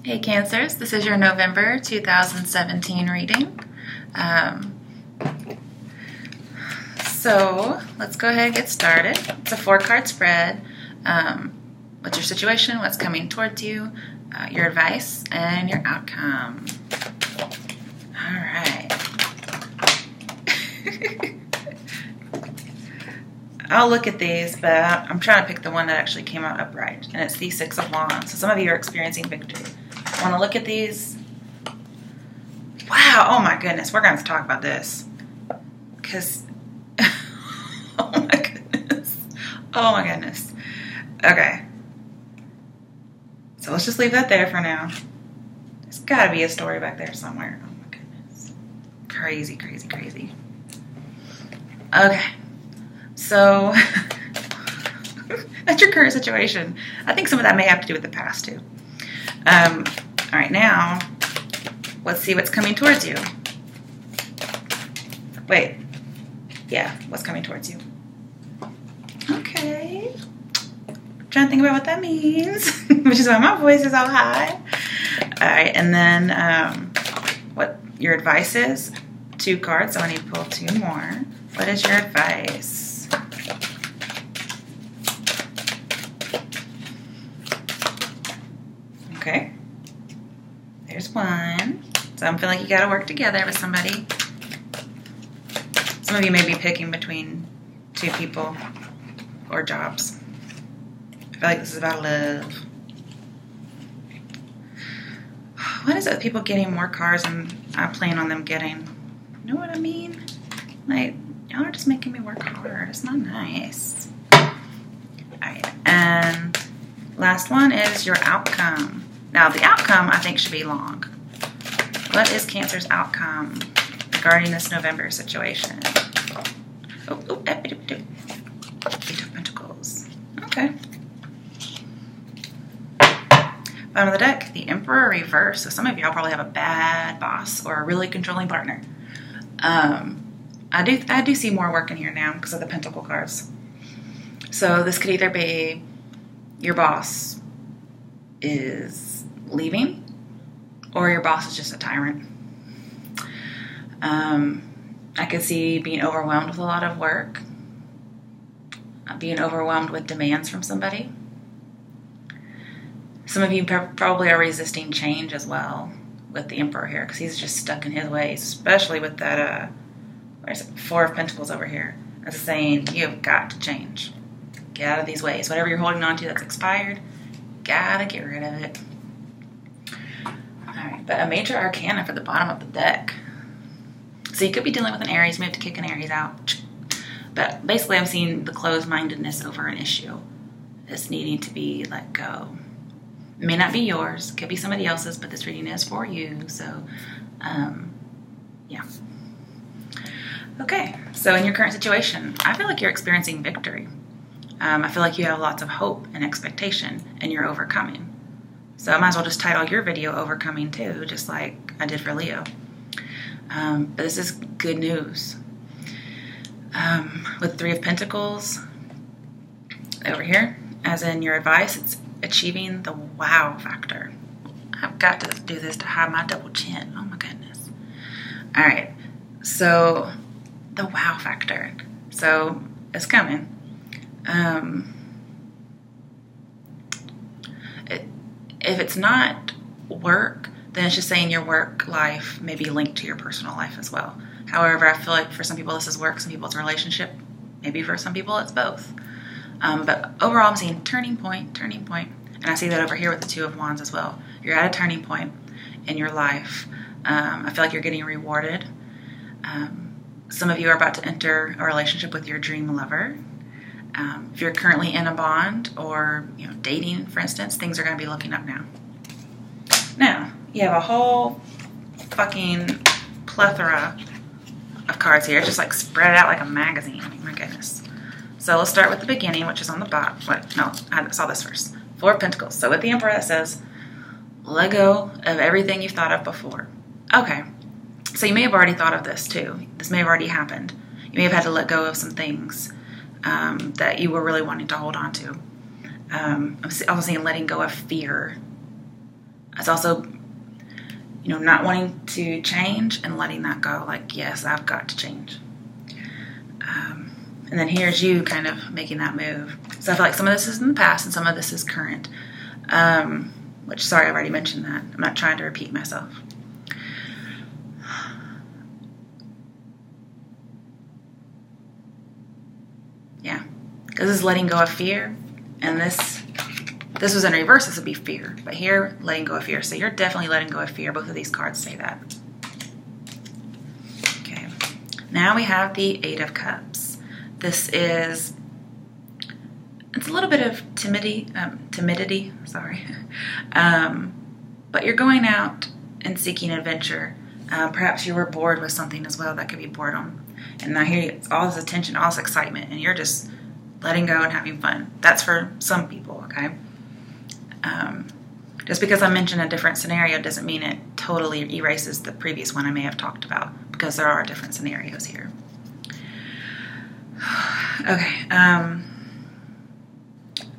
Hey Cancers, this is your November 2017 reading. So let's go ahead and get started. It's a 4-card spread. What's your situation, what's coming towards you, your advice, and your outcome. All right. I'll look at these, but I'm trying to pick the one that actually came out upright, and it's the 6 of Wands. So some of you are experiencing victory. Want to look at these? Wow, oh my goodness, we're going to have to talk about this. Because, oh my goodness. Okay. So let's just leave that there for now. There's got to be a story back there somewhere. Oh my goodness. Crazy, crazy, crazy. Okay. So, that's your current situation. I think some of that may have to do with the past too. All right, now, let's see what's coming towards you. Wait. Yeah, what's coming towards you? Okay. I'm trying to think about what that means, which is why my voice is all high. All right, and then what your advice is. 2 cards, so I need to pull 2 more. What is your advice? Okay. There's 1. So I'm feeling like you got to work together with somebody. Some of you may be picking between 2 people or jobs. I feel like this is about love. What is it with people getting more cars than I plan on them getting? You know what I mean? Like, y'all are just making me work hard. It's not nice. Alright, and last one is your outcome. Now, the outcome, I think, should be long. What is Cancer's outcome regarding this November situation? Eight of Pentacles. Okay. Bottom of the deck, the Emperor reverse. So some of y'all probably have a bad boss or a really controlling partner. I do see more work in here now because of the Pentacle cards. So this could either be your boss is leaving, or your boss is just a tyrant. I could see being overwhelmed with a lot of work, being overwhelmed with demands from somebody. Some of you probably are resisting change as well with the Emperor here, because he's just stuck in his ways, especially with that where's it? 4 of Pentacles over here. That's saying you've got to change. Get out of these ways. Whatever you're holding on to that's expired, gotta get rid of it. Alright, but a major arcana for the bottom of the deck. So you could be dealing with an Aries. You may have to kick an Aries out. But basically I'm seeing the closed-mindedness over an issue that's needing to be let go. It may not be yours. It could be somebody else's, but this reading is for you. So, yeah. Okay, so in your current situation, I feel like you're experiencing victory. I feel like you have lots of hope and expectation, and you're overcoming. So I might as well just title your video Overcoming too, just like I did for Leo. But this is good news. With 3 of Pentacles over here, as in your advice, it's achieving the wow factor. I've got to do this to hide my double chin. Oh my goodness. All right, so the wow factor. So it's coming. If it's not work, then it's just saying your work life may be linked to your personal life as well. However, I feel like for some people this is work, some people it's a relationship. Maybe for some people it's both. But overall I'm seeing turning point. And I see that over here with the 2 of Wands as well. You're at a turning point in your life. I feel like you're getting rewarded. Some of you are about to enter a relationship with your dream lover. If you're currently in a bond or dating, for instance, things are going to be looking up now. Now, you have a whole fucking plethora of cards here, just like spread out like a magazine. Oh my goodness. So let's start with the beginning, which is on the bottom. No, I saw this first. 4 of Pentacles. So with the Emperor, that says, let go of everything you've thought of before. Okay. So you may have already thought of this too. This may have already happened. You may have had to let go of some things that you were really wanting to hold on to. I was seeing letting go of fear. It's also, not wanting to change and letting that go. Like, yes, I've got to change. And then here's you kind of making that move. So I feel like some of this is in the past and some of this is current. Which, sorry, I've already mentioned that. I'm not trying to repeat myself. Yeah. Because this is letting go of fear. And this was in reverse. This would be fear. But here, letting go of fear. So you're definitely letting go of fear. Both of these cards say that. Okay. Now we have the Eight of Cups. This is, it's a little bit of timidity, sorry. But you're going out and seeking adventure. Perhaps you were bored with something as well. That could be boredom. And now here it's all this attention, all this excitement, and you're just letting go and having fun. That's for some people, okay? Just because I mentioned a different scenario doesn't mean it totally erases the previous one I may have talked about, because there are different scenarios here. Okay,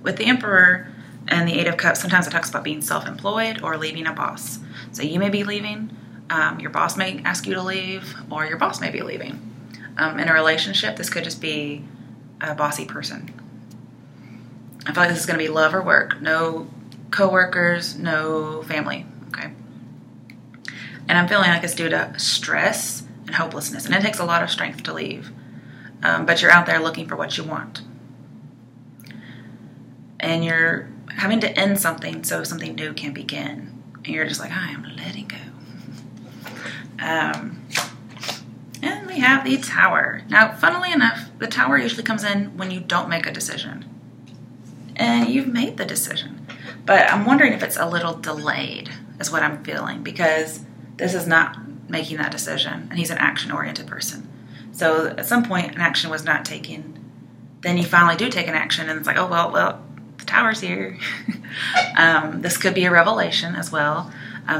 with the Emperor and the Eight of Cups, sometimes it talks about being self-employed or leaving a boss. So you may be leaving, your boss may ask you to leave, or your boss may be leaving. In a relationship, this could just be a bossy person. I feel like this is going to be love or work. No co-workers, no family, okay? And I'm feeling like it's due to stress and hopelessness, and it takes a lot of strength to leave. But you're out there looking for what you want. And you're having to end something so something new can begin. And you're just like, I am letting go. And we have the Tower. Now, funnily enough, the Tower usually comes in when you don't make a decision. And you've made the decision. But I'm wondering if it's a little delayed, is what I'm feeling. Because this is not making that decision. And he's an action-oriented person. So at some point, an action was not taken. Then you finally do take an action, and it's like, oh, well, the Tower's here. This could be a revelation as well.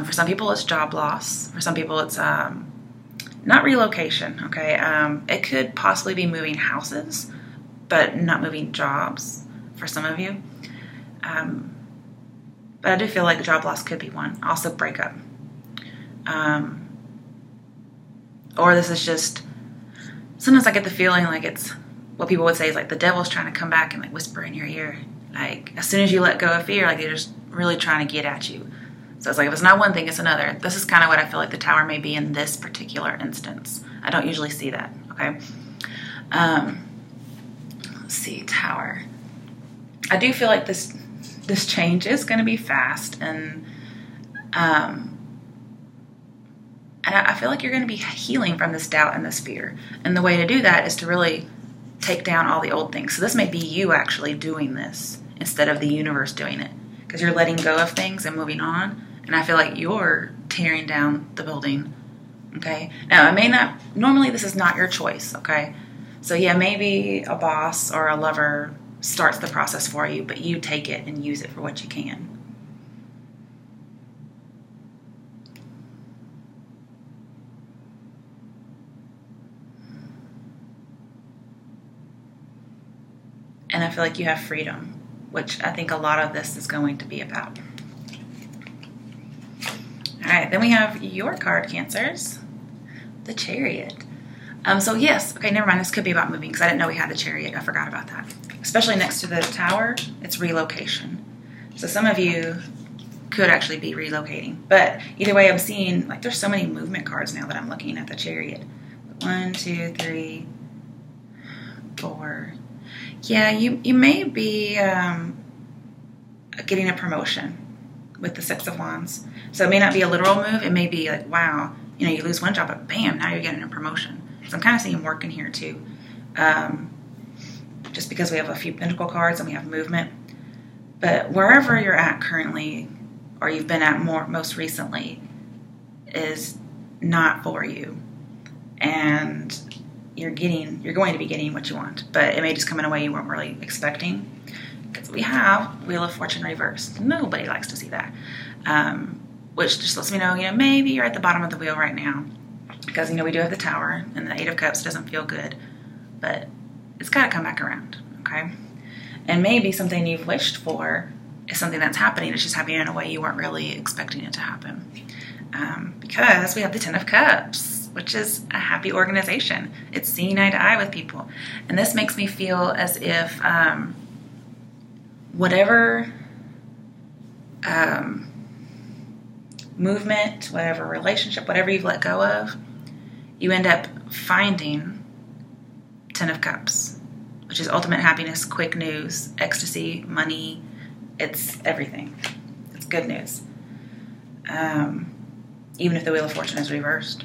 For some people, it's job loss. For some people, it's not relocation, okay? It could possibly be moving houses, but not moving jobs for some of you. But I do feel like job loss could be one. Also, breakup. Or this is just... Sometimes I get the feeling like it's what people would say is like the devil's trying to come back and like whisper in your ear. Like as soon as you let go of fear, like they're just really trying to get at you. So it's like if it's not one thing, it's another. This is kind of what I feel like the Tower may be in this particular instance. I don't usually see that, okay? Let's see, Tower. I do feel like this change is going to be fast, and I feel like you're going to be healing from this doubt and this fear. And the way to do that is to really take down all the old things. So this may be you actually doing this instead of the universe doing it, because you're letting go of things and moving on. And I feel like you're tearing down the building, okay? Now, it may not, normally this is not your choice, okay? So yeah, maybe a boss or a lover starts the process for you, but you take it and use it for what you can. And I feel like you have freedom, which I think a lot of this is going to be about. All right, then we have your card, Cancers, the Chariot. So yes, okay, never mind. This could be about moving because I didn't know we had the Chariot. I forgot about that. Especially next to the Tower, it's relocation. So some of you could actually be relocating. But either way, I'm seeing, like, there's so many movement cards now that I'm looking at the Chariot. 1, 2, 3, 4. Yeah, you may be getting a promotion with the Six of Wands. So it may not be a literal move. It may be like, wow, you lose one job, but bam, now you're getting a promotion. So I'm kind of seeing work in here too. Just because we have a few Pentacle cards and we have movement. But wherever you're at currently, or you've been at most recently, is not for you. And you're going to be getting what you want, but it may just come in a way you weren't really expecting. Because we have Wheel of Fortune reversed. Nobody likes to see that. Which just lets me know, maybe you're at the bottom of the wheel right now. Because, we do have the Tower, and the Eight of Cups doesn't feel good. But it's got to come back around, okay? And maybe something you've wished for is something that's happening. It's just happening in a way you weren't really expecting it to happen. Because we have the Ten of Cups, which is a happy organization. It's seeing eye to eye with people. And this makes me feel as if whatever movement, whatever relationship, whatever you've let go of, you end up finding Ten of Cups, which is ultimate happiness, quick news, ecstasy, money. It's everything. It's good news. Even if the Wheel of Fortune is reversed.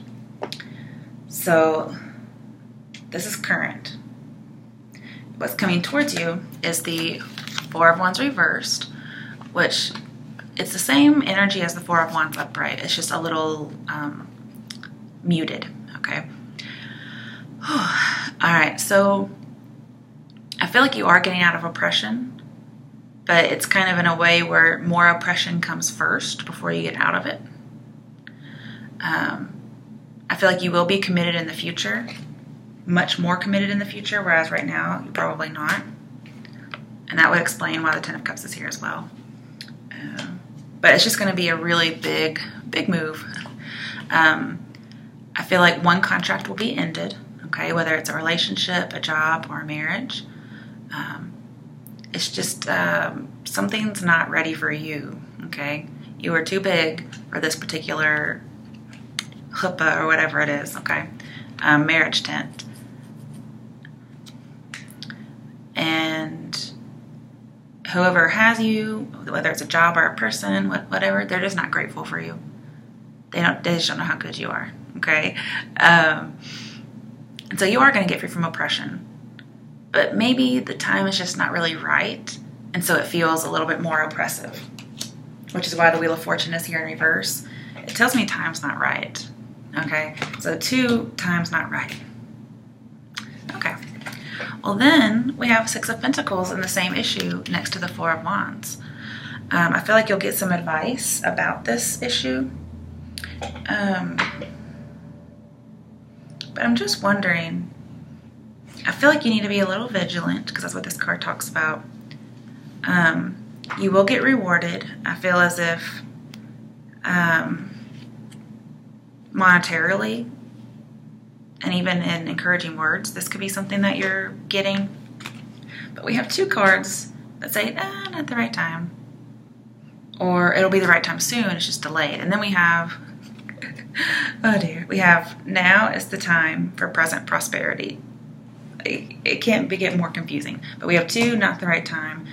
So this is current. What's coming towards you is the Four of Wands reversed, which it's the same energy as the Four of Wands upright. It's just a little muted, okay? All right, so I feel like you are getting out of oppression, but it's kind of in a way where more oppression comes first before you get out of it. I feel like you will be committed in the future, much more committed in the future, whereas right now you're probably not. And that would explain why the Ten of Cups is here as well. But it's just going to be a really big move. I feel like one contract will be ended, okay, whether it's a relationship, a job, or a marriage. It's just something's not ready for you, okay? You are too big for this particular chuppah or whatever it is, okay? Marriage tent. And whoever has you, whether it's a job or a person, whatever, they're just not grateful for you. They just don't know how good you are, okay? And so you are going to get free from oppression. But maybe the time is just not really right, and so it feels a little bit more oppressive, which is why the Wheel of Fortune is here in reverse. It tells me time's not right, okay? So 2 times not right. Okay. Well, then we have Six of Pentacles in the same issue next to the Four of Wands. I feel like you'll get some advice about this issue. But I'm just wondering, I feel like you need to be a little vigilant because that's what this card talks about. You will get rewarded. I feel as if monetarily and even in encouraging words, this could be something that you're getting. But we have 2 cards that say, not the right time. Or it'll be the right time soon, it's just delayed. And then we have, oh dear, we have now is the time for present prosperity. It can't get more confusing. But we have 2, not the right time.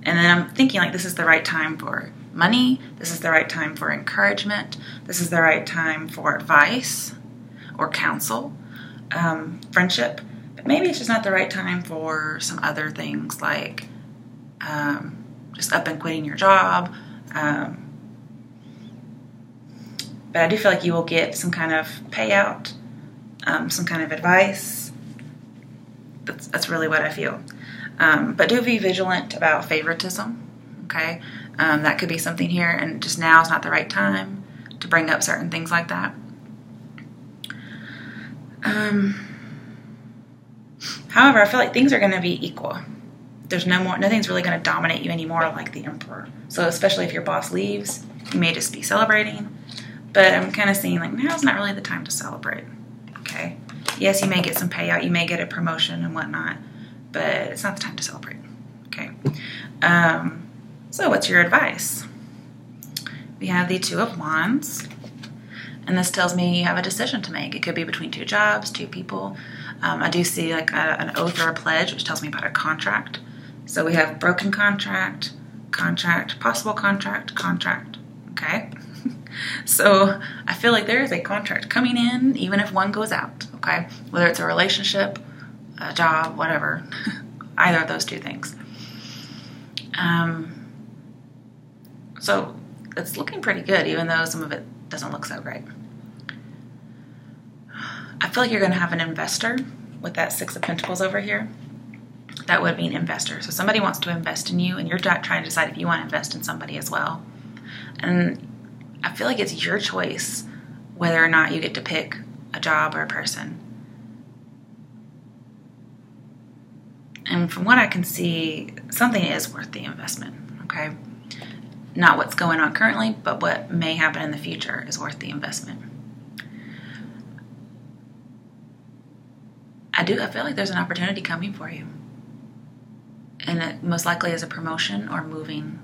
And then I'm thinking like this is the right time for money. This is the right time for encouragement. This is the right time for advice or counsel, friendship. But maybe it's just not the right time for some other things like just up and quitting your job. But I do feel like you will get some kind of payout, some kind of advice. That's really what I feel. But do be vigilant about favoritism, okay? That could be something here, and just now is not the right time to bring up certain things like that. However, I feel like things are going to be equal. Nothing's really going to dominate you anymore like the Emperor. So especially if your boss leaves, you may just be celebrating. But I'm kind of seeing like now's not really the time to celebrate, okay? Yes, you may get some payout, you may get a promotion and whatnot, but it's not the time to celebrate, okay? So what's your advice? We have the Two of Wands, and this tells me you have a decision to make. It could be between 2 jobs, 2 people. I do see like an oath or a pledge, which tells me about a contract. So we have broken contract, possible contract, okay? So I feel like there is a contract coming in, even if one goes out, okay? Whether it's a relationship, a job, whatever, either of those 2 things. So it's looking pretty good, even though some of it doesn't look so great. I feel like you're going to have an investor with that Six of Pentacles over here. That would mean investor. So somebody wants to invest in you, and you're trying to decide if you want to invest in somebody as well. And I feel like it's your choice whether or not you get to pick a job or a person. And from what I can see, something is worth the investment, okay? not what's going on currently, but what may happen in the future is worth the investment. I feel like there's an opportunity coming for you. And it most likely is a promotion or moving.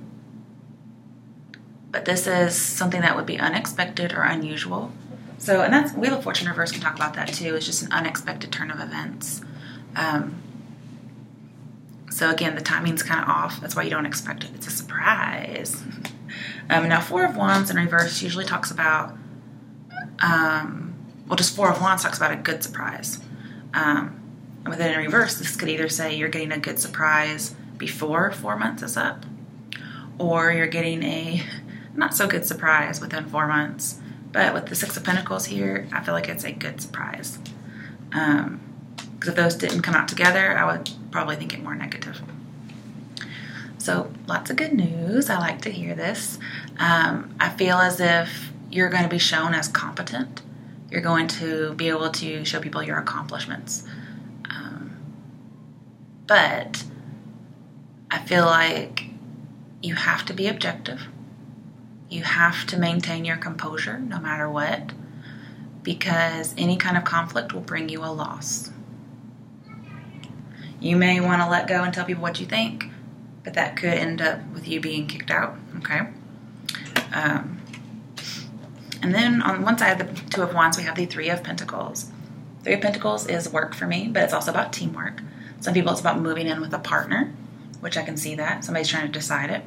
But this is something that would be unexpected or that's Wheel of Fortune reverse can talk about that too. It's just an unexpected turn of events. So again, the timing's kind of off. That's why you don't expect it. It's a surprise. Now, Four of Wands in reverse usually talks about, just Four of Wands talks about a good surprise. With it in reverse, this could either say you're getting a good surprise before 4 months is up, or you're getting a not so good surprise within 4 months. But with the Six of Pentacles here, I feel like it's a good surprise. Because if those didn't come out together, I would probably think it more negative. So lots of good news. I like to hear this. I feel as if you're going to be shown as competent. You're going to be able to show people your accomplishments. But I feel like you have to be objective. You have to maintain your composure no matter what, because any kind of conflict will bring you a loss. You may want to let go and tell people what you think, but that could end up with you being kicked out, okay? And then on one side of the Two of Wands, we have the Three of Pentacles. Three of Pentacles is work for me, but it's also about teamwork. Some people, it's about moving in with a partner, which I can see that. Somebody's trying to decide it.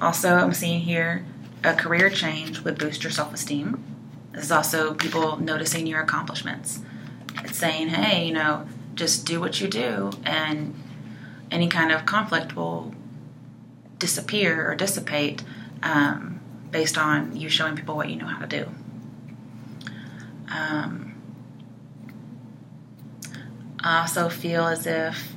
Also, I'm seeing here a career change would boost your self-esteem. This is also people noticing your accomplishments. It's saying, hey, just do what you do, and any kind of conflict will disappear or dissipate based on you showing people what you know how to do. I also feel as if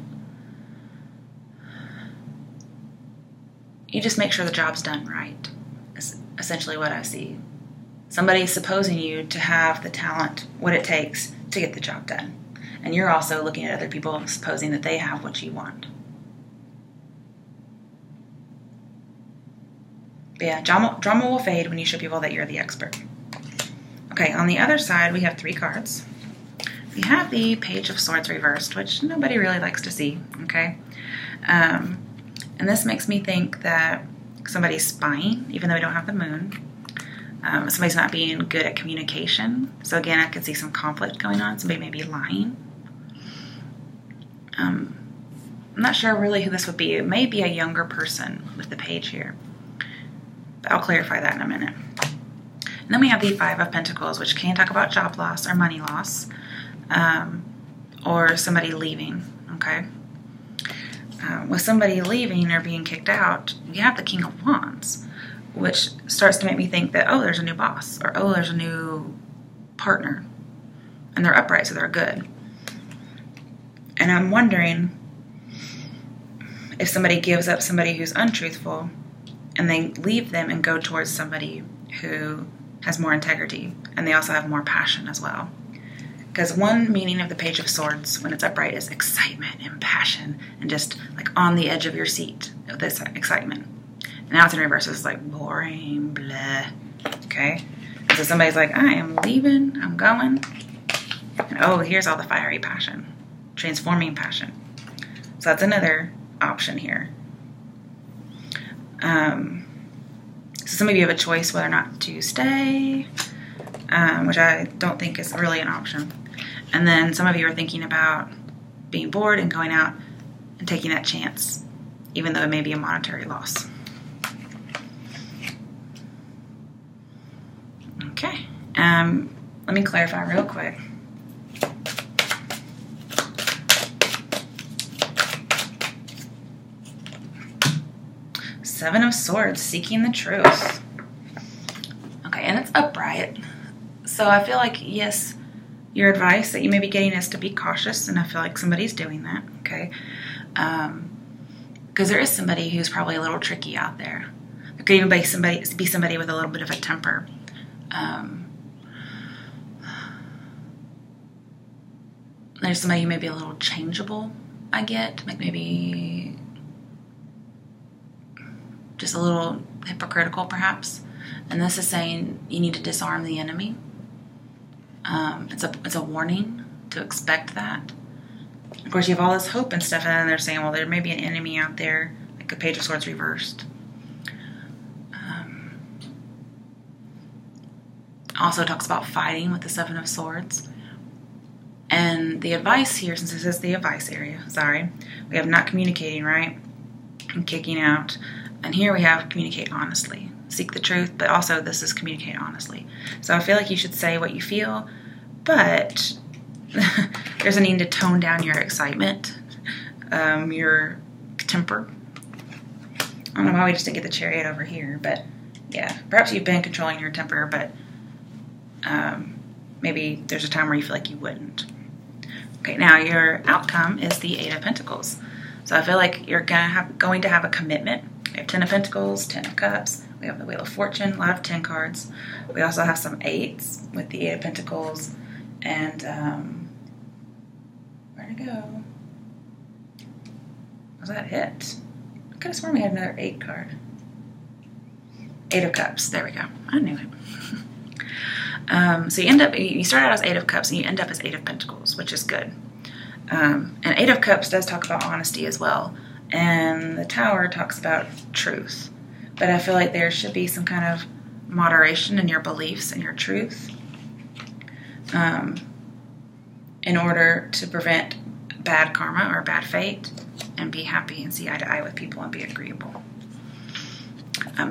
you just make sure the job's done right. Is essentially what I see. Somebody's supposing you to have the talent, what it takes to get the job done. And you're also looking at other people supposing that they have what you want. But yeah, drama will fade when you show people that you're the expert. Okay, on the other side, we have 3 cards. We have the Page of Swords reversed, which nobody really likes to see, okay? And this makes me think that somebody's spying, even though we don't have the moon. Somebody's not being good at communication. So again, I could see some conflict going on. Somebody may be lying. I'm not sure really who this would be. It may be a younger person with the page here. But I'll clarify that in a minute. And then we have the Five of Pentacles, which can talk about job loss or money loss. Or somebody leaving, okay? With somebody leaving or being kicked out, we have the King of Wands, which starts to make me think that, there's a new boss, or there's a new partner, and they're upright, so they're good. And I'm wondering if somebody gives up somebody who's untruthful and they leave them and go towards somebody who has more integrity, and they also have more passion as well. Because one meaning of the Page of Swords when it's upright is excitement and passion and just like on the edge of your seat with this excitement. And now it's in reverse. It's like boring, blah. Okay? And so somebody's like, I am leaving, I'm going. And here's all the fiery passion, transforming passion. So that's another option here. So some of you have a choice whether or not to stay, which I don't think is really an option. And then some of you are thinking about being bored and going out and taking that chance, even though it may be a monetary loss. Okay. Let me clarify real quick. Seven of Swords, seeking the truth. Okay, and it's upright. So I feel like, yes, your advice that you may be getting is to be cautious, and I feel like somebody's doing that, okay? Because there is somebody who's probably a little tricky out there. There could even be somebody with a little bit of a temper. There's somebody who may be a little changeable, I get. Like maybe just a little hypocritical perhaps. And this is saying you need to disarm the enemy. It's a warning to expect that. Of course, you have all this hope and stuff, and then they're saying, well, there may be an enemy out there, like the Page of Swords reversed. Also talks about fighting with the Seven of Swords. And the advice here, since this is the advice area, we have not communicating, right? And kicking out. And here we have communicate honestly. Seek the truth, but also this is communicate honestly. So I feel like you should say what you feel, but there's a need to tone down your excitement, your temper. I don't know why we just didn't get the Chariot over here, but yeah, perhaps you've been controlling your temper, but maybe there's a time where you feel like you wouldn't. Okay, now your outcome is the Eight of Pentacles. So I feel like you're going to have a commitment. We have 10 of Pentacles, 10 of Cups. We have the Wheel of Fortune, a lot of 10 cards. We also have some 8s with the 8 of Pentacles. And, where'd it go? Was that it? I could have sworn we had another 8 card. 8 of Cups. There we go. I knew it. So you start out as 8 of Cups and you end up as 8 of Pentacles, which is good. And 8 of Cups does talk about honesty as well. And the Tower talks about truth. But I feel like there should be some kind of moderation in your beliefs and your truth in order to prevent bad karma or bad fate and be happy and see eye to eye with people and be agreeable.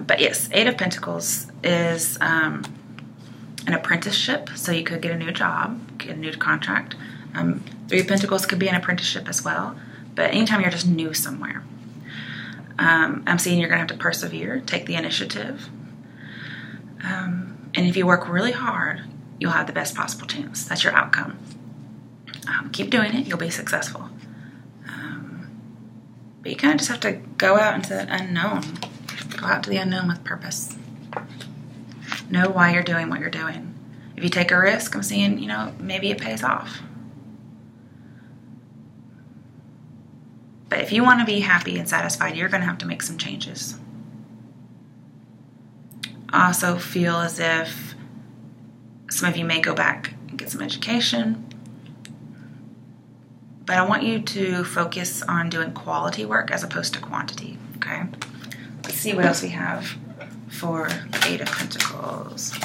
But yes, 8 of Pentacles is an apprenticeship, so you could get a new job, get a new contract. 3 of Pentacles could be an apprenticeship as well, but anytime you're just new somewhere. I'm seeing you're going to have to persevere, take the initiative, and if you work really hard, you'll have the best possible chance. That's your outcome. Keep doing it, you'll be successful. But you kind of just have to go out into the unknown. Go out to the unknown with purpose. Know why you're doing what you're doing. If you take a risk, I'm seeing, maybe it pays off. But if you want to be happy and satisfied, you're going to have to make some changes. I also feel as if some of you may go back and get some education. But I want you to focus on doing quality work as opposed to quantity, okay? Let's see what else we have for 8 of Pentacles.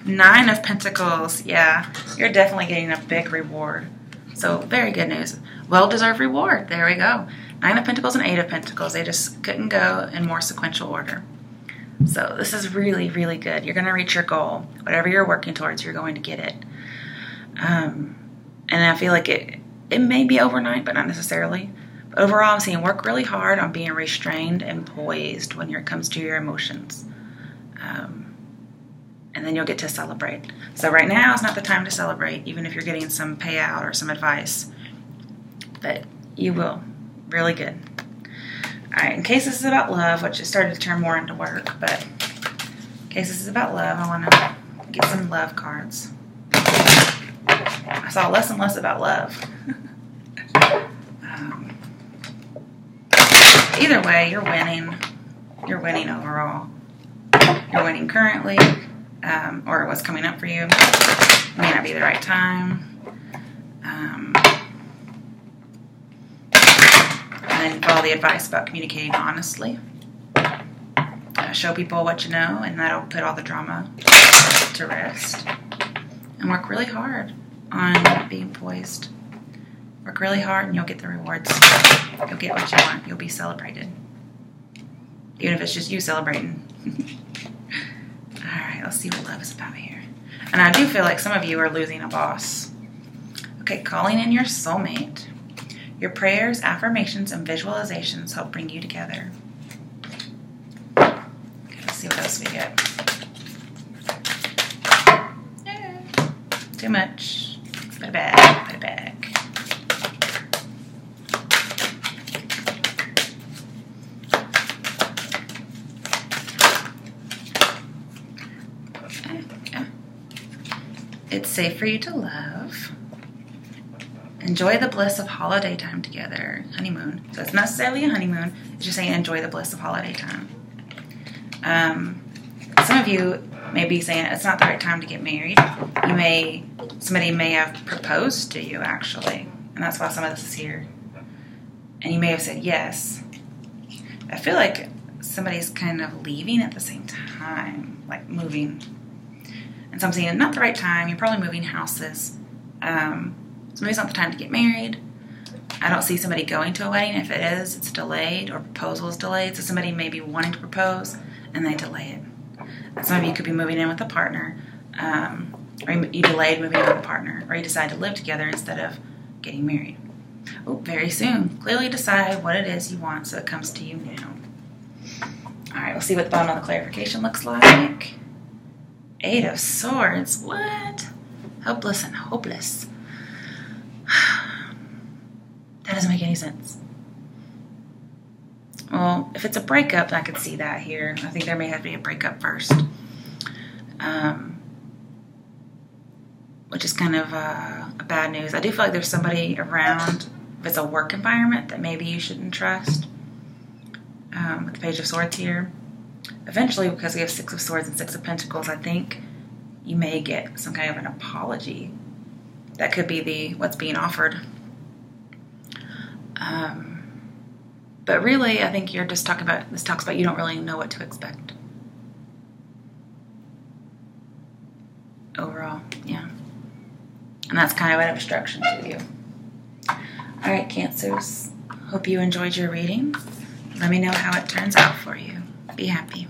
9 of Pentacles. Yeah, you're definitely getting a big reward. So very good news. Well-deserved reward. There we go. 9 of Pentacles and 8 of Pentacles. They just couldn't go in more sequential order. So this is really, really good. You're going to reach your goal. Whatever you're working towards, you're going to get it. And I feel like it may be overnight, but not necessarily. But overall, I'm seeing work really hard on being restrained and poised when it comes to your emotions. And then you'll get to celebrate. So right now is not the time to celebrate, even if you're getting some payout or some advice. But you will. Really good. All right, in case this is about love, which it started to turn more into work, but in case this is about love, I want to get some love cards. I saw less and less about love. Either way, you're winning. You're winning overall. You're winning currently, or what's coming up for you. It may not be the right time. And then follow the advice about communicating honestly. Show people what you know, and that'll put all the drama to rest. And work really hard on being poised. Work really hard and you'll get the rewards. You'll get what you want. You'll be celebrated. Even if it's just you celebrating. Alright, let's see what love is about here. And I do feel like some of you are losing a boss. Okay, calling in your soulmate. Your prayers, affirmations, and visualizations help bring you together. Okay, let's see what else we get. Too much. Put it back. Put it back. It's safe for you to love. Enjoy the bliss of holiday time together. Honeymoon. So it's not necessarily a honeymoon. It's just saying enjoy the bliss of holiday time. Some of you may be saying it's not the right time to get married. Somebody may have proposed to you, actually. And that's why some of this is here. And you may have said yes. I feel like somebody's kind of leaving at the same time, like moving. And so I'm saying not the right time. You're probably moving houses. So maybe it's not the time to get married. I don't see somebody going to a wedding. If it is, it's delayed or proposal is delayed. So somebody may be wanting to propose and they delay it. Some of you could be moving in with a partner, or you delayed moving in with a partner, or you decide to live together instead of getting married. Oh, very soon. Clearly decide what it is you want so it comes to you now. All right, we'll see what the bottom of the clarification looks like. 8 of Swords. What? Helpless and hopeless. That doesn't make any sense. Well, if it's a breakup, I could see that here. I think there may have to be a breakup first. Which is kind of a bad news. I do feel like there's somebody around, if it's a work environment, that maybe you shouldn't trust. With the Page of Swords here. Eventually, because we have 6 of Swords and 6 of Pentacles, I think you may get some kind of an apology. That could be what's being offered. But really, I think you're just talking about, this talks about you don't really know what to expect. Overall, yeah. And that's kind of an obstruction to you. All right, Cancers. Hope you enjoyed your reading. Let me know how it turns out for you. Be happy.